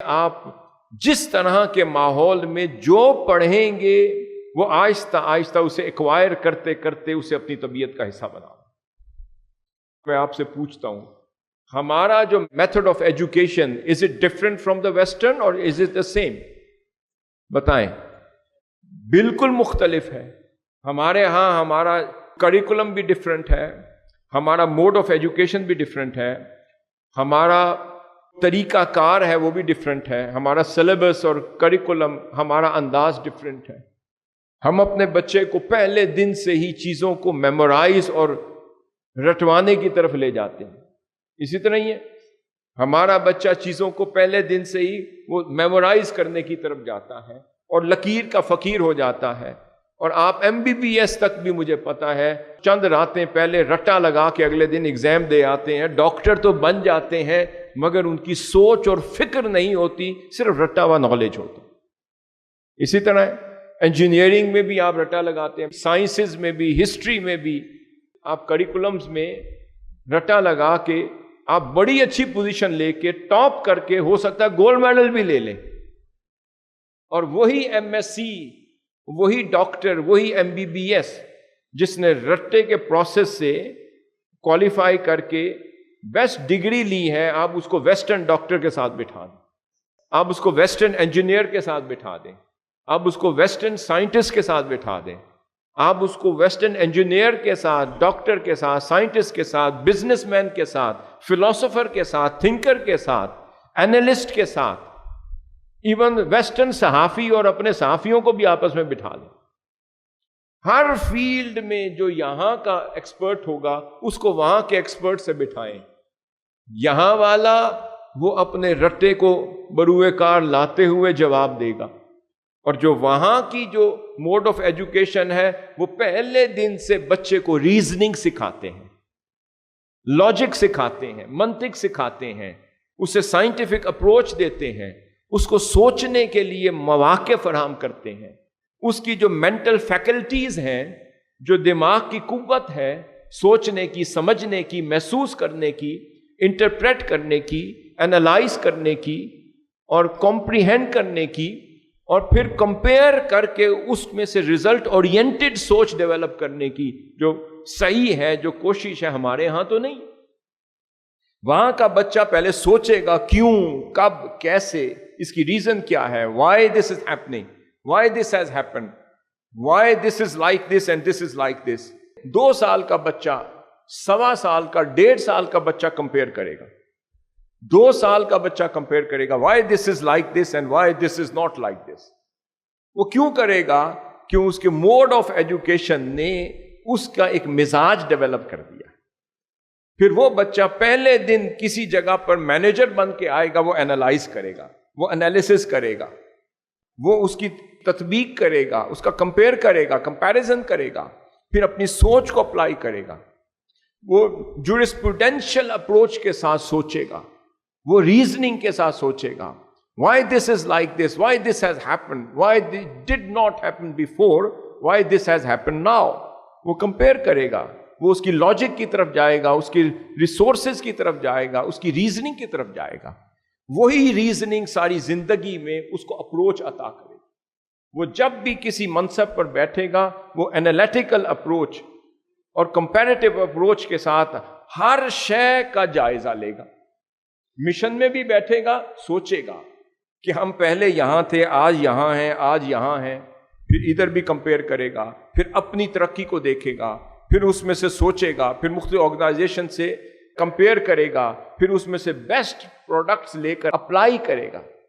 آپ جس طرح کے ماحول میں جو پڑھیں گے وہ آہستہ آہستہ اسے ایکوائر کرتے کرتے اسے اپنی طبیعت کا حصہ بنا. میں آپ سے پوچھتا ہوں، ہمارا جو method of education, is it different from the western اور از اٹ دا سیم؟ بتائیں. بالکل مختلف ہے. ہمارے ہاں ہمارا کریکولم بھی ڈفرنٹ ہے، ہمارا موڈ آف ایجوکیشن بھی ڈفرنٹ ہے، ہمارا طریقہ کار ہے وہ بھی ڈفرنٹ ہے، ہمارا سلیبس اور کریکولم، ہمارا انداز ڈفرنٹ ہے. ہم اپنے بچے کو پہلے دن سے ہی چیزوں کو میمورائز اور رٹوانے کی طرف لے جاتے ہیں. اسی طرح ہی ہے، ہمارا بچہ چیزوں کو پہلے دن سے ہی وہ میمورائز کرنے کی طرف جاتا ہے اور لکیر کا فقیر ہو جاتا ہے. اور آپ MBBS تک بھی مجھے پتا ہے چند راتیں پہلے رٹا لگا کے اگلے دن ایگزام دے آتے ہیں. ڈاکٹر تو بن جاتے ہیں مگر ان کی سوچ اور فکر نہیں ہوتی، صرف رٹا ہوا نالج ہوتا. اسی طرح انجینئرنگ میں بھی آپ رٹا لگاتے ہیں، سائنسز میں بھی، ہسٹری میں بھی، آپ کریکولمز میں رٹا لگا کے آپ بڑی اچھی پوزیشن لے کے ٹاپ کر کے ہو سکتا ہے گولڈ میڈل بھی لے لیں. اور وہی MSc، وہی ڈاکٹر، وہی MBBS جس نے رٹے کے پروسیس سے کوالیفائی کر کے بیسٹ ڈگری لی ہے، آپ اس کو ویسٹرن ڈاکٹر کے ساتھ بٹھا دیں، آپ اس کو ویسٹرن انجینئر کے ساتھ بٹھا دیں، آپ اس کو ویسٹرن سائنٹسٹ کے ساتھ بٹھا دیں، آپ اس کو ویسٹرن انجینئر کے ساتھ، ڈاکٹر کے ساتھ، سائنٹسٹ کے ساتھ، بزنس مین کے ساتھ، فلاسفر کے ساتھ، تھنکر کے ساتھ، اینالسٹ کے ساتھ، ایون ویسٹرن صحافی اور اپنے صحافیوں کو بھی آپس میں بٹھا لیں. ہر فیلڈ میں جو یہاں کا ایکسپرٹ ہوگا اس کو وہاں کے ایکسپرٹ سے بٹھائیں. یہاں والا وہ اپنے رٹے کو بروئے کار لاتے ہوئے جواب دے گا، اور جو وہاں کی جو موڈ آف ایجوکیشن ہے وہ پہلے دن سے بچے کو ریزننگ سکھاتے ہیں، لاجک سکھاتے ہیں، منطق سکھاتے ہیں، اسے سائنٹیفک اپروچ دیتے ہیں، اس کو سوچنے کے لیے مواقع فراہم کرتے ہیں. اس کی جو مینٹل فیکلٹیز ہیں، جو دماغ کی قوت ہے سوچنے کی، سمجھنے کی، محسوس کرنے کی، انٹرپریٹ کرنے کی، انالائز کرنے کی اور کمپریہینڈ کرنے کی، اور پھر کمپیئر کر کے اس میں سے ریزلٹ اورینٹڈ سوچ ڈیولپ کرنے کی جو صحیح ہے، جو کوشش ہے، ہمارے ہاں تو نہیں. وہاں کا بچہ پہلے سوچے گا کیوں، کب، کیسے، اس کی ریزن کیا ہے، Y this is happening, Y this has happened, Y this is like this and this is like دس. 2 سال کا بچہ 1.25 سال کا، 1.5 سال کا بچہ کمپیئر کرے گا، 2 سال کا بچہ کمپیئر کرے گا، why this is like this and why this is not like this. وہ کیوں کرے گا؟ کیوں اس کے موڈ آف ایجوکیشن نے اس کا ایک مزاج ڈیولپ کر دیا. پھر وہ بچہ پہلے دن کسی جگہ پر مینیجر بن کے آئے گا، وہ اینالائز کرے گا، وہ انالیسس کرے گا، وہ اس کی تطبیق کرے گا، اس کا کمپیئر کرے گا، کمپیریزن کرے گا، پھر اپنی سوچ کو اپلائی کرے گا، وہ جورسپروڈینشل اپروچ کے ساتھ سوچے گا، وہ ریزننگ کے ساتھ سوچے گا. Why this is like this, why this has happened, why did not happen before, why this has happen now. وہ کمپیئر کرے گا، وہ اس کی لاجک کی طرف جائے گا، اس کی ریسورسز کی طرف جائے گا، اس کی ریزننگ کی طرف جائے گا. وہی ریزننگ ساری زندگی میں اس کو اپروچ عطا کرے گا. وہ جب بھی کسی منصب پر بیٹھے گا وہ انالیٹیکل اپروچ اور کمپیریٹیو اپروچ کے ساتھ ہر شے کا جائزہ لے گا. مشن میں بھی بیٹھے گا، سوچے گا کہ ہم پہلے یہاں تھے، آج یہاں ہیں، آج یہاں ہیں، پھر ادھر بھی کمپیئر کرے گا، پھر اپنی ترقی کو دیکھے گا، پھر اس میں سے سوچے گا، پھر مختلف آرگنائزیشن سے کمپیئر کرے گا، پھر اس میں سے بیسٹ پروڈکٹس لے کر اپلائی کرے گا.